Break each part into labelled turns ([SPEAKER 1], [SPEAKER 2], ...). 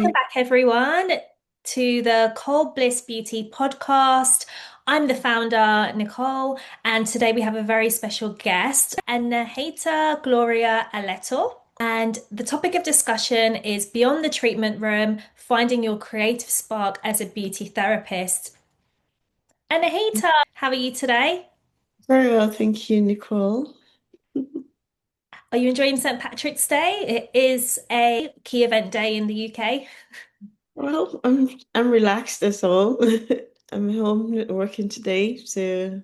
[SPEAKER 1] Welcome back, everyone, to the Cold Bliss Beauty podcast. I'm the founder, Nicole, and today we have a very special guest, Anehita Gloria Aleto. And the topic of discussion is Beyond the Treatment Room, Finding Your Creative Spark as a Beauty Therapist. Anehita, how are you today?
[SPEAKER 2] Very well, thank you, Nicole.
[SPEAKER 1] Are you enjoying St. Patrick's Day? It is a key event day in the UK.
[SPEAKER 2] Well, I'm relaxed as all. I'm home working today, so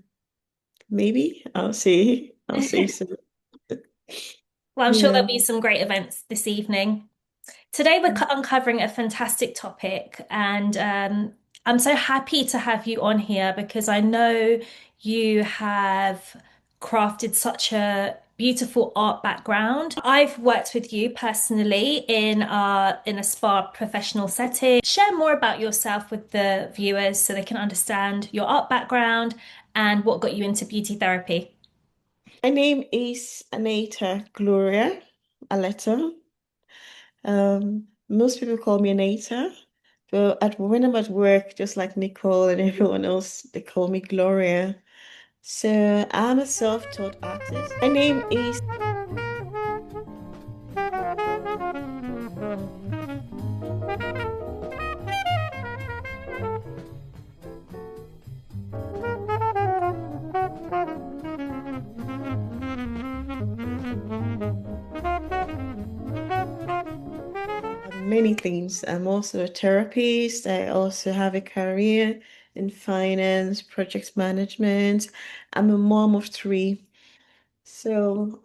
[SPEAKER 2] maybe I'll see. I'll see some.
[SPEAKER 1] Well, I'm sure there'll
[SPEAKER 2] Yeah.
[SPEAKER 1] be some great events this evening. Today, we're uncovering a fantastic topic, and I'm so happy to have you on here because I know you have crafted such a beautiful art background. I've worked with you personally in a spa professional setting. Share more about yourself with the viewers so they can understand your art background and what got you into beauty therapy.
[SPEAKER 2] My name is Anehita Gloria Aleto. Most people call me Anehita, but when I'm at work, just like Nicole and everyone else, they call me Gloria. So I'm a self-taught artist. My name is many things. I'm also a therapist. I also have a career in finance, project management. I'm a mom of three. So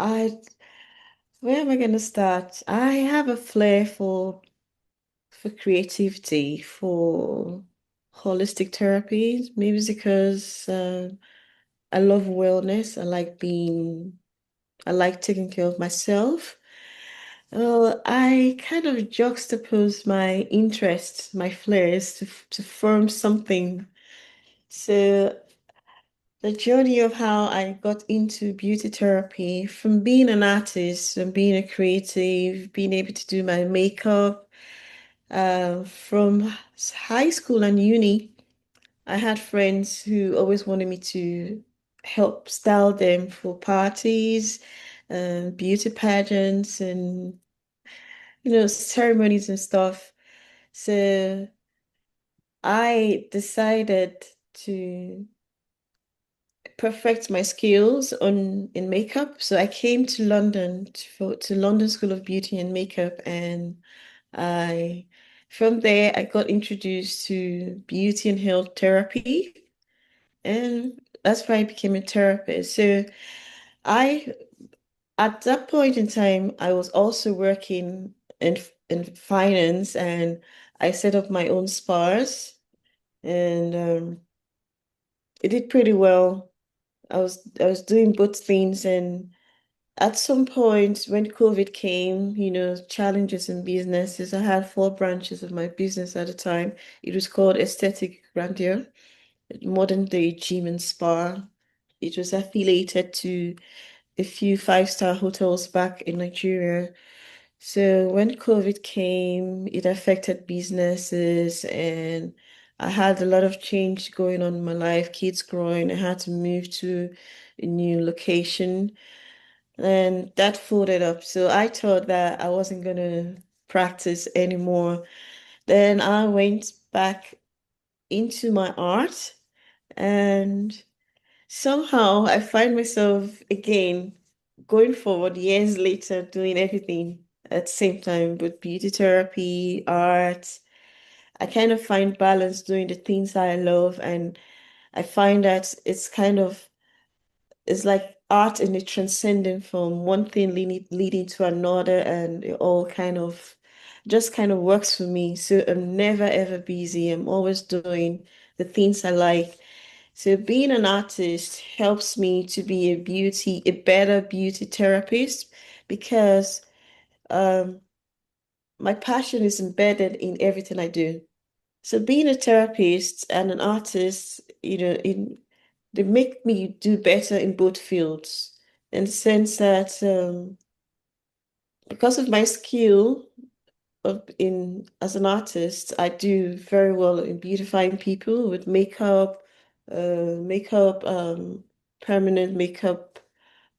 [SPEAKER 2] where am I going to start? I have a flair for creativity, for holistic therapy. Maybe it's because I love wellness. I like taking care of myself. Well, I kind of juxtapose my interests, my flares to form something. So the journey of how I got into beauty therapy, from being an artist and being a creative, being able to do my makeup, from high school and uni, I had friends who always wanted me to help style them for parties, beauty pageants, and ceremonies and stuff. So I decided to perfect my skills on in makeup. So I came to London to London School of Beauty and Makeup, and I from there I got introduced to beauty and health therapy, and that's why I became a therapist. So I at that point in time I was also working in finance, and I set up my own spas, and it did pretty well. I was doing both things, and at some point when COVID came, challenges in businesses. I had four branches of my business at the time. It was called Aesthetic Grandeur, modern day gym and spa. It was affiliated to a few five-star hotels back in Nigeria. So when COVID came, it affected businesses, and I had a lot of change going on in my life, kids growing. I had to move to a new location, and that folded up. So I thought that I wasn't going to practice anymore. Then I went back into my art, and somehow I find myself again going forward years later doing everything at the same time, but beauty therapy, art. I kind of find balance doing the things I love, and I find that it's like art and it transcending from one thing leading to another, and it all kind of works for me. So I'm never ever busy. I'm always doing the things I like. So being an artist helps me to be a better beauty therapist, because um my passion is embedded in everything I do. So being a therapist and an artist, they make me do better in both fields, in the sense that because of my skill, in as an artist, I do very well in beautifying people with makeup, permanent makeup,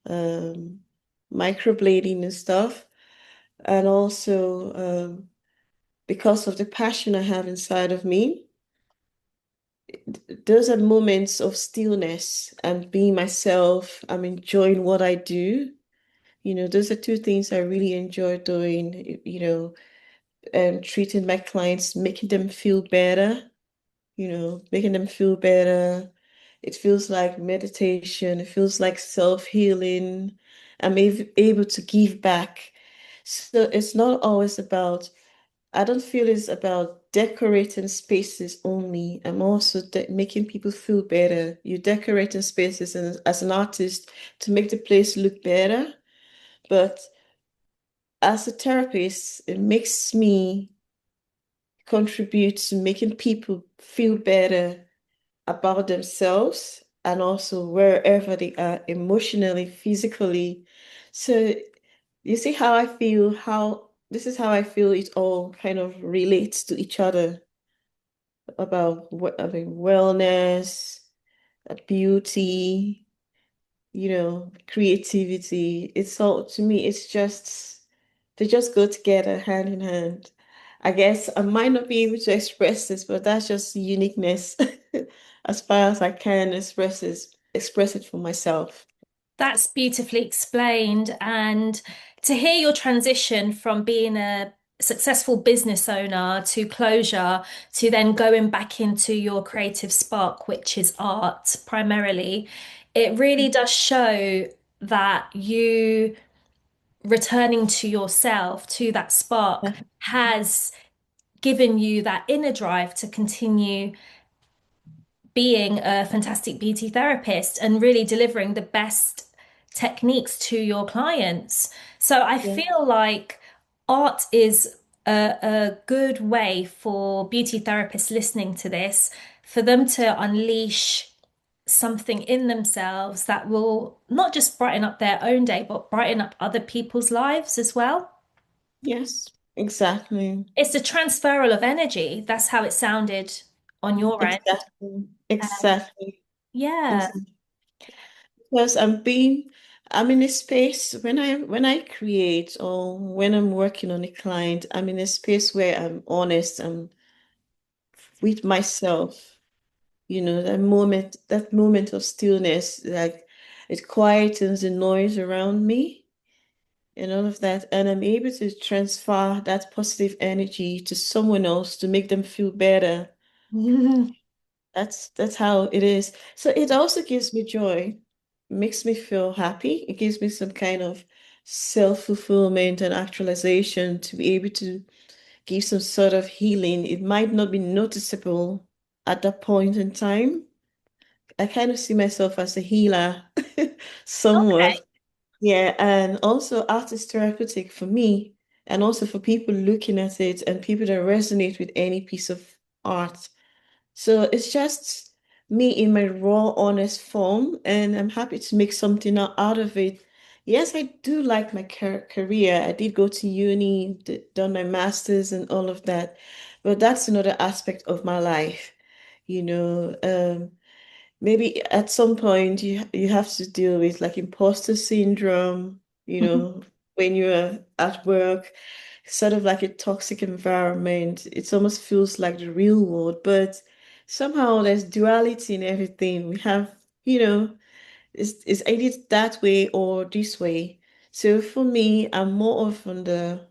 [SPEAKER 2] um, microblading and stuff. And also, because of the passion I have inside of me, those are moments of stillness and being myself. I'm enjoying what I do. Those are two things I really enjoy doing, treating my clients, making them feel better, making them feel better. It feels like meditation. It feels like self-healing. I'm able to give back. So it's not always about, I don't feel it's about decorating spaces only. I'm also de making people feel better. You're decorating spaces and as an artist to make the place look better. But as a therapist, it makes me contribute to making people feel better about themselves and also wherever they are emotionally, physically. So you see how I feel, how this is how I feel it all kind of relates to each other about what I mean, wellness, beauty, creativity. It's all to me, it's just they just go together hand in hand. I guess I might not be able to express this, but that's just uniqueness as far as I can express it for myself.
[SPEAKER 1] That's beautifully explained. And to hear your transition from being a successful business owner to closure to then going back into your creative spark, which is art primarily, it really does show that you returning to yourself, to that spark,
[SPEAKER 2] Yeah.
[SPEAKER 1] has given you that inner drive to continue being a fantastic beauty therapist and really delivering the best techniques to your clients. So I
[SPEAKER 2] Yeah.
[SPEAKER 1] feel like art is a good way for beauty therapists listening to this, for them to unleash something in themselves that will not just brighten up their own day, but brighten up other people's lives as well.
[SPEAKER 2] Yes, exactly.
[SPEAKER 1] It's the transferal of energy. That's how it sounded on your end.
[SPEAKER 2] Exactly.
[SPEAKER 1] Um,
[SPEAKER 2] Exactly.
[SPEAKER 1] yeah.
[SPEAKER 2] Exactly. Because I'm in a space when I create or when I'm working on a client, I'm in a space where I'm honest, I'm with myself, that moment of stillness, like it quietens the noise around me and all of that. And I'm able to transfer that positive energy to someone else to make them feel better. That's how it is. So it also gives me joy, makes me feel happy. It gives me some kind of self-fulfillment and actualization to be able to give some sort of healing. It might not be noticeable at that point in time. I kind of see myself as a healer,
[SPEAKER 1] Okay.
[SPEAKER 2] somewhat. Yeah, and also art is therapeutic for me, and also for people looking at it and people that resonate with any piece of art. So it's just me in my raw, honest form, and I'm happy to make something out of it. Yes, I do like my career. I did go to uni, done my master's and all of that, but that's another aspect of my life. You know, maybe at some point you have to deal with like imposter syndrome, when you're at work, sort of like a toxic environment. It almost feels like the real world, but somehow there's duality in everything. We have, it's either that way or this way. So for me, I'm more of on the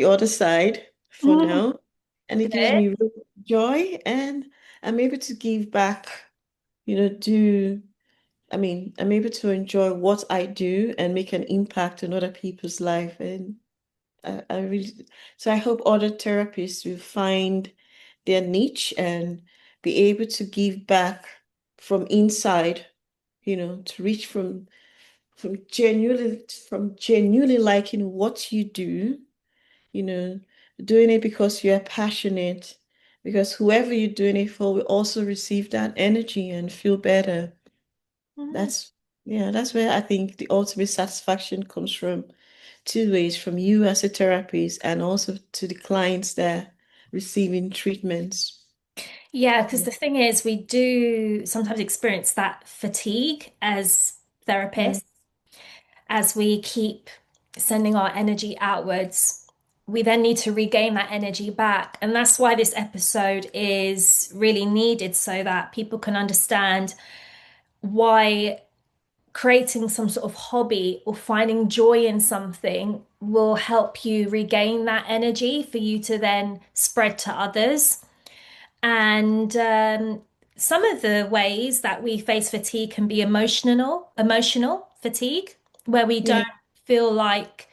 [SPEAKER 2] other side for
[SPEAKER 1] Mhm.
[SPEAKER 2] now, and it gives
[SPEAKER 1] Good.
[SPEAKER 2] me real joy, and I'm able to give back, do I'm able to enjoy what I do and make an impact on other people's life. And I really, so I hope other therapists will find their niche and be able to give back from inside, to reach from genuinely liking what you do, you know, doing it because you're passionate, because whoever you're doing it for will also receive that energy and feel better.
[SPEAKER 1] Mhm.
[SPEAKER 2] That's, yeah, that's where I think the ultimate satisfaction comes from, two ways, from you as a therapist and also to the clients that are receiving treatments.
[SPEAKER 1] Yeah, because the thing is, we do sometimes experience that fatigue as
[SPEAKER 2] Mm,
[SPEAKER 1] therapists, as we keep sending our energy outwards. We then need to regain that energy back. And that's why this episode is really needed so that people can understand why creating some sort of hobby or finding joy in something will help you regain that energy for you to then spread to others. And some of the ways that we face fatigue can be emotional fatigue, where we don't
[SPEAKER 2] yeah,
[SPEAKER 1] feel like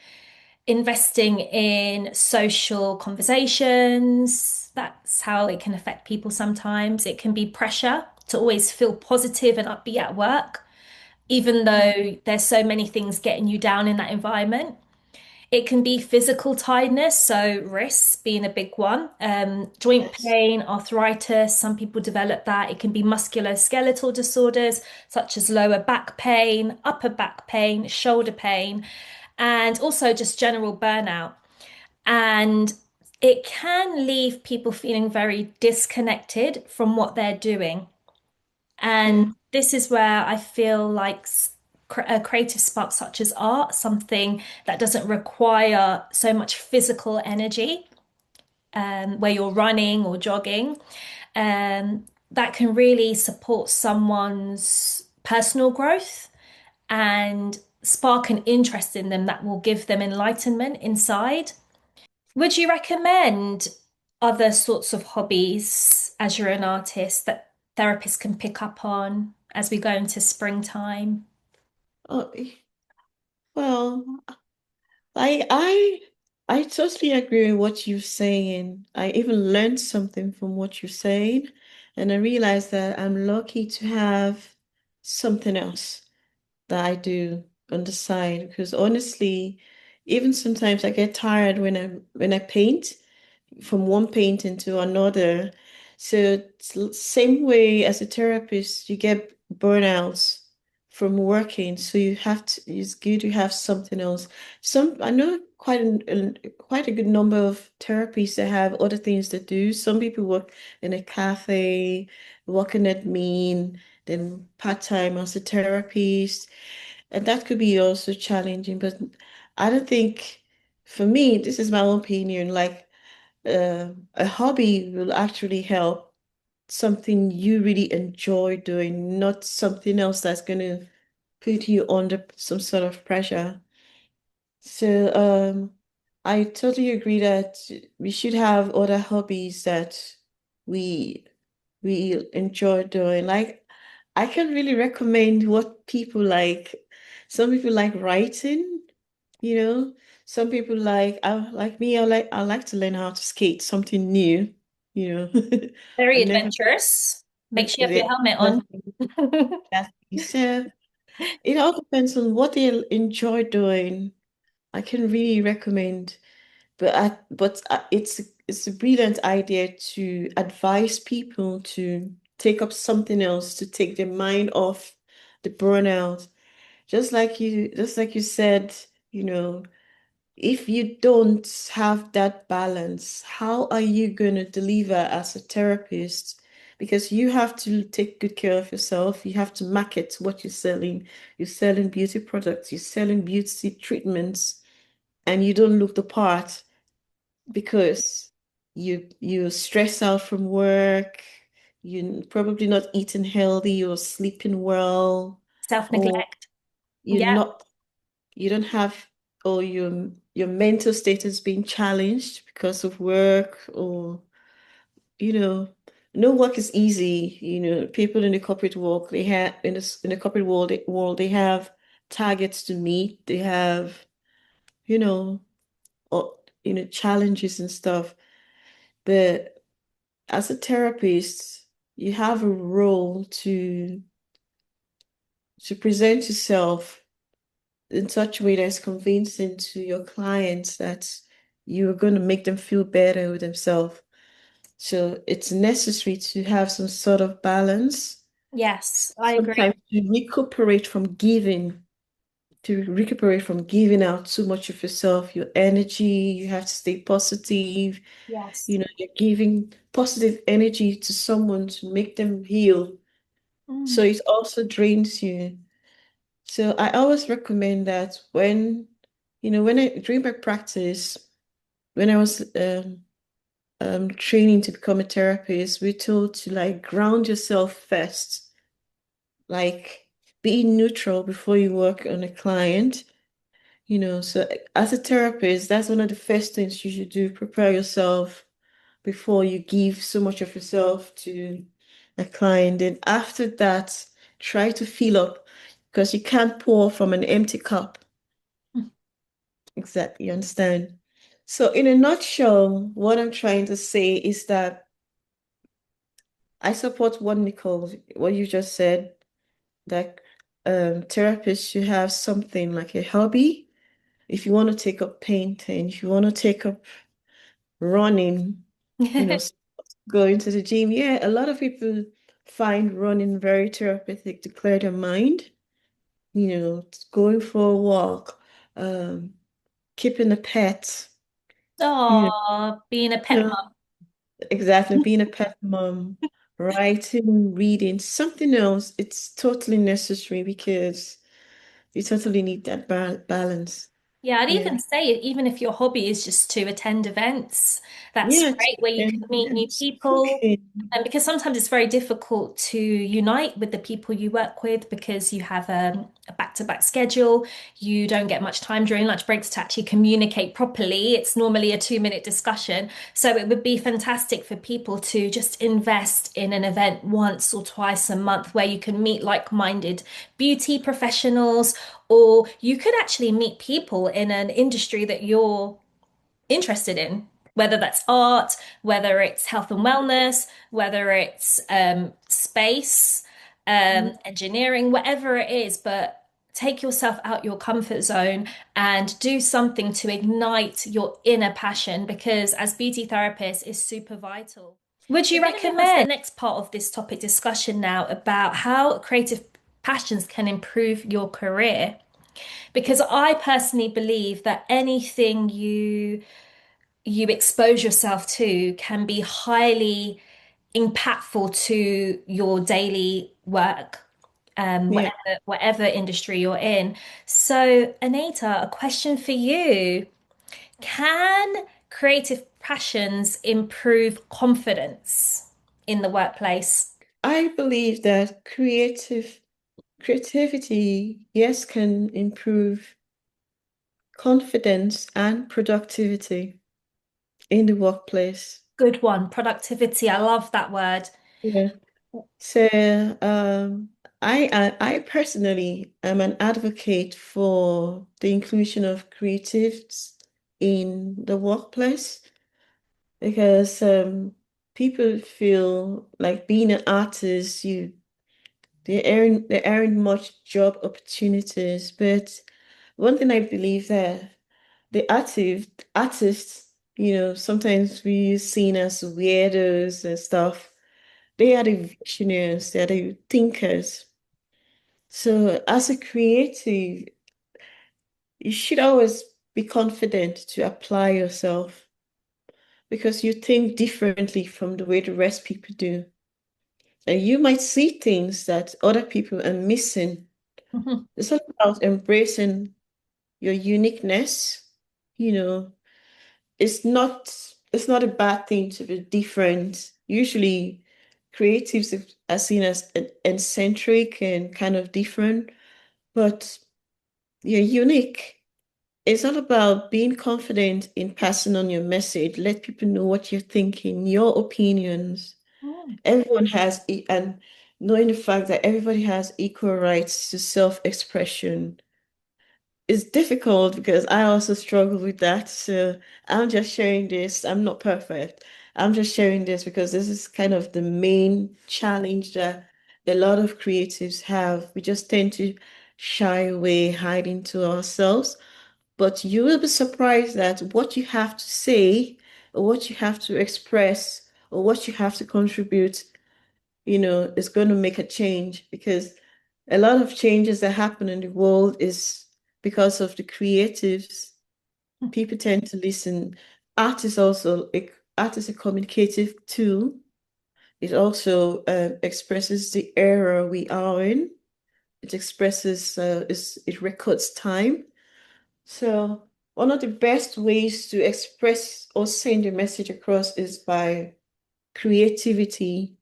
[SPEAKER 1] investing in social conversations. That's how it can affect people sometimes. It can be pressure to always feel positive and upbeat at work, even though there's so many things getting you down in that environment. It can be physical tiredness, so wrists being a big one, joint
[SPEAKER 2] yes.
[SPEAKER 1] pain, arthritis. Some people develop that. It can be musculoskeletal disorders such as lower back pain, upper back pain, shoulder pain, and also just general burnout. And it can leave people feeling very disconnected from what they're doing.
[SPEAKER 2] Yeah.
[SPEAKER 1] And this is where I feel like a creative spark such as art, something that doesn't require so much physical energy, where you're running or jogging, that can really support someone's personal growth and spark an interest in them that will give them enlightenment inside. Would you recommend other sorts of hobbies as you're an artist that therapists can pick up on as we go into springtime?
[SPEAKER 2] Oh, well, I totally agree with what you're saying. I even learned something from what you're saying, and I realized that I'm lucky to have something else that I do on the side. Because honestly, even sometimes I get tired when I paint, from one painting to another. So same way as a therapist, you get burnouts from working. So you have to, it's good to have something else. I know quite a good number of therapists that have other things to do. Some people work in a cafe, working at mean, then part-time as a therapist. And that could be also challenging, but I don't think, for me, this is my own opinion, like a hobby will actually help something you really enjoy doing, not something else that's going to put you under some sort of pressure. So, I totally agree that we should have other hobbies that we we enjoy doing. Like, I can really recommend what people like. Some people like writing, you know. Some people like me, I like to learn how to skate, something new, you know.
[SPEAKER 1] Very
[SPEAKER 2] I've never
[SPEAKER 1] adventurous. Make sure you have your
[SPEAKER 2] yeah,
[SPEAKER 1] helmet
[SPEAKER 2] that's,
[SPEAKER 1] on.
[SPEAKER 2] that's so it all depends on what they enjoy doing. I can really recommend, it's a brilliant idea to advise people to take up something else to take their mind off the burnout. Just like you said, you know, if you don't have that balance, how are you going to deliver as a therapist? Because you have to take good care of yourself. You have to market what you're selling. You're selling beauty products, you're selling beauty treatments, and you don't look the part because you stress out from work, you're probably not eating healthy or sleeping well, or
[SPEAKER 1] Self-neglect.
[SPEAKER 2] you're
[SPEAKER 1] Yeah,
[SPEAKER 2] not you don't have or your mental state is being challenged because of work, or you know no work is easy. People in the corporate world, they have in the corporate world they have targets to meet, they have you know or, challenges and stuff. But as a therapist, you have a role to present yourself in such a way that's convincing to your clients that you're going to make them feel better with themselves. So it's necessary to have some sort of balance,
[SPEAKER 1] yes, I agree.
[SPEAKER 2] sometimes to recuperate from giving. to recuperate from giving out too much of yourself, your energy. You have to stay positive.
[SPEAKER 1] Yes.
[SPEAKER 2] You know, you're giving positive energy to someone to make them heal. So
[SPEAKER 1] Mm.
[SPEAKER 2] it also drains you. So I always recommend that when during my practice, when I was training to become a therapist, we're told to like ground yourself first, like be neutral before you work on a client. So as a therapist, that's one of the first things you should do, prepare yourself before you give so much of yourself to a client. And after that, try to fill up because you can't pour from an empty cup. Exactly, you understand? So in a nutshell, what I'm trying to say is that I support what Nicole, what you just said, that therapists should have something like a hobby. If you want to take up painting, if you want to take up running, you know, going to the gym. Yeah, a lot of people find running very therapeutic to clear their mind, going for a walk, um, keeping a pet, you
[SPEAKER 1] Oh, being a pet
[SPEAKER 2] know, exactly, being a pet mom, writing, reading, something else. It's totally necessary because you totally need that balance.
[SPEAKER 1] Yeah, I'd
[SPEAKER 2] Yeah.
[SPEAKER 1] even say even if your hobby is just to attend events, that's
[SPEAKER 2] Yeah,
[SPEAKER 1] great where you can
[SPEAKER 2] and
[SPEAKER 1] meet new
[SPEAKER 2] yes,
[SPEAKER 1] people.
[SPEAKER 2] cooking.
[SPEAKER 1] And because sometimes it's very difficult to unite with the people you work with because you have a back-to-back schedule. You don't get much time during lunch breaks to actually communicate properly. It's normally a 2-minute discussion. So it would be fantastic for people to just invest in an event once or twice a month where you can meet like-minded beauty professionals, or you could actually meet people in an industry that you're interested in, whether that's art, whether it's health and wellness, whether it's space, engineering, whatever it is. But take yourself out your comfort zone and do something to ignite your inner passion because as beauty therapists is super vital. Would you recommend the next part of this topic discussion now about how creative passions can improve your career? Because I personally believe that anything you expose yourself to can be highly impactful to your daily work,
[SPEAKER 2] Yeah,
[SPEAKER 1] whatever industry you're in. So, Anita, a question for you. Can creative passions improve confidence in the workplace?
[SPEAKER 2] I believe that creativity, yes, can improve confidence and productivity in the workplace.
[SPEAKER 1] Good one. Productivity. I love that word.
[SPEAKER 2] Yeah. So, I personally am an advocate for the inclusion of creatives in the workplace because people feel like being an artist, they aren't much job opportunities. But one thing I believe that the artists, sometimes we seen as weirdos and stuff. They are the visionaries, they are the thinkers. So as a creative, you should always be confident to apply yourself because you think differently from the way the rest people do. And you might see things that other people are missing.
[SPEAKER 1] Mhm.
[SPEAKER 2] It's all about embracing your uniqueness. You know, it's not a bad thing to be different. Usually creatives are seen as eccentric and kind of different, but you're unique. It's all about being confident in passing on your message. Let people know what you're thinking, your opinions.
[SPEAKER 1] Mm.
[SPEAKER 2] Everyone has, and knowing the fact that everybody has equal rights to self-expression is difficult because I also struggle with that. So I'm just sharing this. I'm not perfect. I'm just sharing this because this is kind of the main challenge that a lot of creatives have. We just tend to shy away, hide into ourselves. But you will be surprised that what you have to say, or what you have to express, or what you have to contribute, is going to make a change because a lot of changes that happen in the world is because of the creatives. People tend to listen. Art is also art is a communicative tool. It also expresses the era we are in. It expresses it records time. So one of the best ways to express or send a message across is by creativity.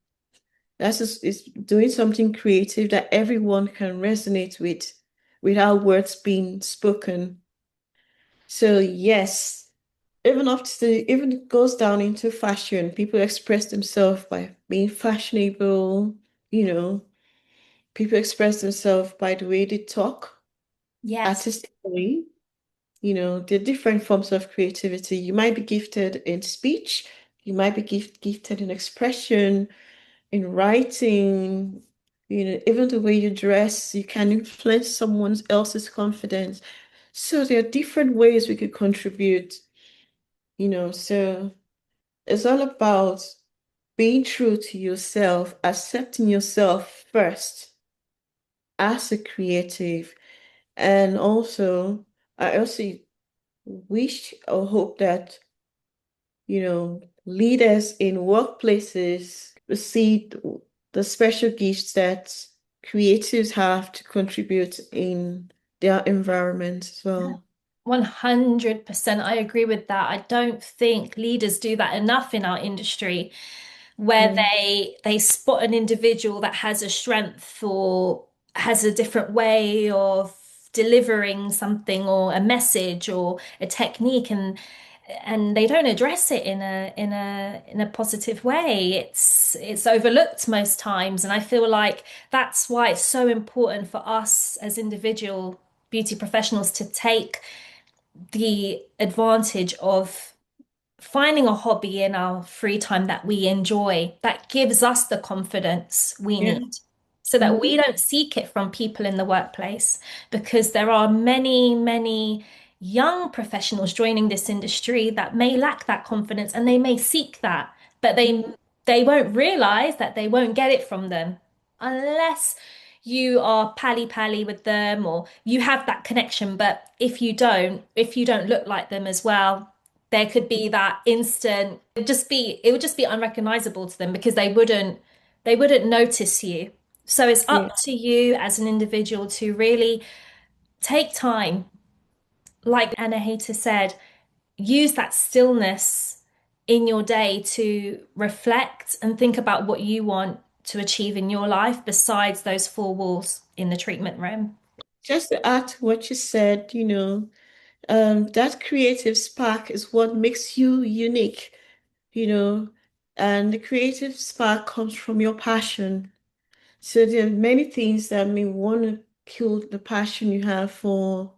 [SPEAKER 2] Is doing something creative that everyone can resonate with without words being spoken. So yes, even it goes down into fashion. People express themselves by being fashionable, you know. People express themselves by the way they talk,
[SPEAKER 1] Yes.
[SPEAKER 2] artistically. There are different forms of creativity. You might be gifted in speech, you might be gifted in expression, in writing, even the way you dress, you can influence someone else's confidence. So there are different ways we could contribute, so it's all about being true to yourself, accepting yourself first as a creative. And also, I also wish or hope that, leaders in workplaces see the special gifts that creatives have to contribute in their environment as well.
[SPEAKER 1] 100%. I agree with that. I don't think leaders do that enough in our industry, where
[SPEAKER 2] Mm,
[SPEAKER 1] they spot an individual that has a strength or has a different way of delivering something or a message or a technique, and they don't address it in a positive way. It's overlooked most times, and I feel like that's why it's so important for us as individual beauty professionals to take the advantage of finding a hobby in our free time that we enjoy, that gives us the confidence we
[SPEAKER 2] yeah.
[SPEAKER 1] need so that we
[SPEAKER 2] Mhm.
[SPEAKER 1] don't seek it from people in the workplace. Because there are many, many young professionals joining this industry that may lack that confidence and they may seek that, but they won't realize that they won't get it from them unless you are pally pally with them or you have that connection. But if you don't look like them as well, there could be that instant, it would just be unrecognizable to them because they wouldn't notice you. So it's
[SPEAKER 2] Yeah.
[SPEAKER 1] up to you as an individual to really take time, like Anehita said, use that stillness in your day to reflect and think about what you want to achieve in your life besides those four walls in the treatment room.
[SPEAKER 2] Just to add to what you said, that creative spark is what makes you unique, you know, and the creative spark comes from your passion. So there are many things that may want to kill the passion you have for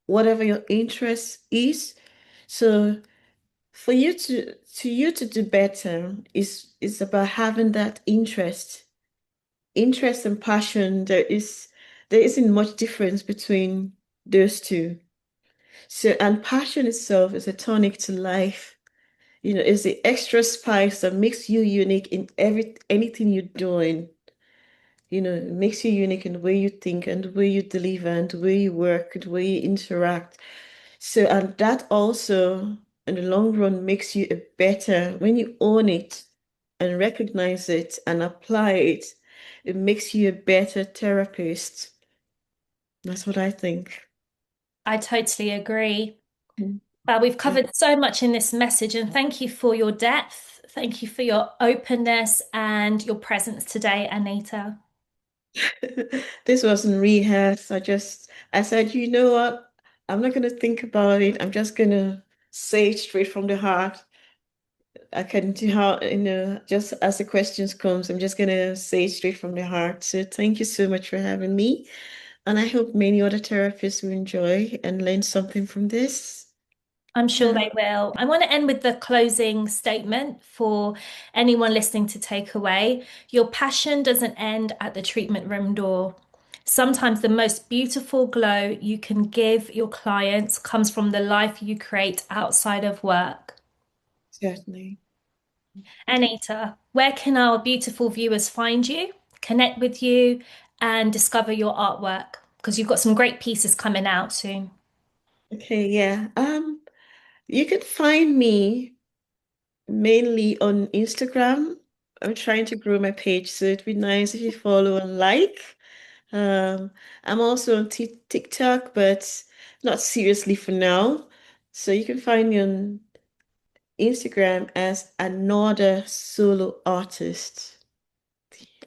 [SPEAKER 2] whatever your interest is. So for you to do better is about having that interest and passion. There isn't much difference between those two. So, and passion itself is a tonic to life. It's the extra spice that makes you unique in anything you're doing. It makes you unique in the way you think and the way you deliver and the way you work, the way you interact. So, and that also, in the long run, makes you a better, when you own it and recognize it and apply it, it makes you a better therapist. That's what I think.
[SPEAKER 1] I totally agree.
[SPEAKER 2] Mm.
[SPEAKER 1] We've
[SPEAKER 2] Yeah.
[SPEAKER 1] covered so much in this message, and thank you for your depth. Thank you for your openness and your presence today, Anita.
[SPEAKER 2] This wasn't rehearsed. I said, you know what? I'm not going to think about it. I'm just going to say it straight from the heart. I can do how, just as the questions comes, I'm just going to say it straight from the heart. So thank you so much for having me. And I hope many other therapists will enjoy and learn something from this.
[SPEAKER 1] I'm sure
[SPEAKER 2] Yeah.
[SPEAKER 1] they will. I want to end with the closing statement for anyone listening to take away. Your passion doesn't end at the treatment room door. Sometimes the most beautiful glow you can give your clients comes from the life you create outside of work.
[SPEAKER 2] Certainly.
[SPEAKER 1] Anita, where can our beautiful viewers find you, connect with you, and discover your artwork? because you've got some great pieces coming out soon.
[SPEAKER 2] Okay, yeah. You can find me mainly on Instagram. I'm trying to grow my page, so it'd be nice if you follow and like. Um, I'm also on T TikTok, but not seriously for now. So you can find me on Instagram as another solo artist.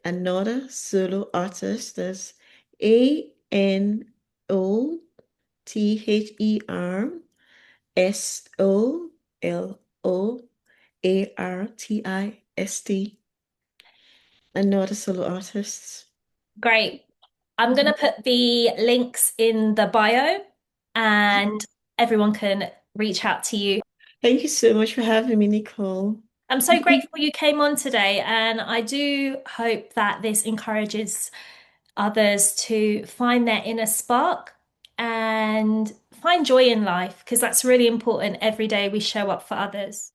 [SPEAKER 2] Another solo artist. That's ANOTHERSOLOARTIST. Another solo artist.
[SPEAKER 1] Great. I'm going to put the links in the bio and everyone can reach out to you.
[SPEAKER 2] Thank you so much for having me, Nicole.
[SPEAKER 1] I'm so grateful you came on today, and I do hope that this encourages others to find their inner spark and find joy in life because that's really important every day we show up for others.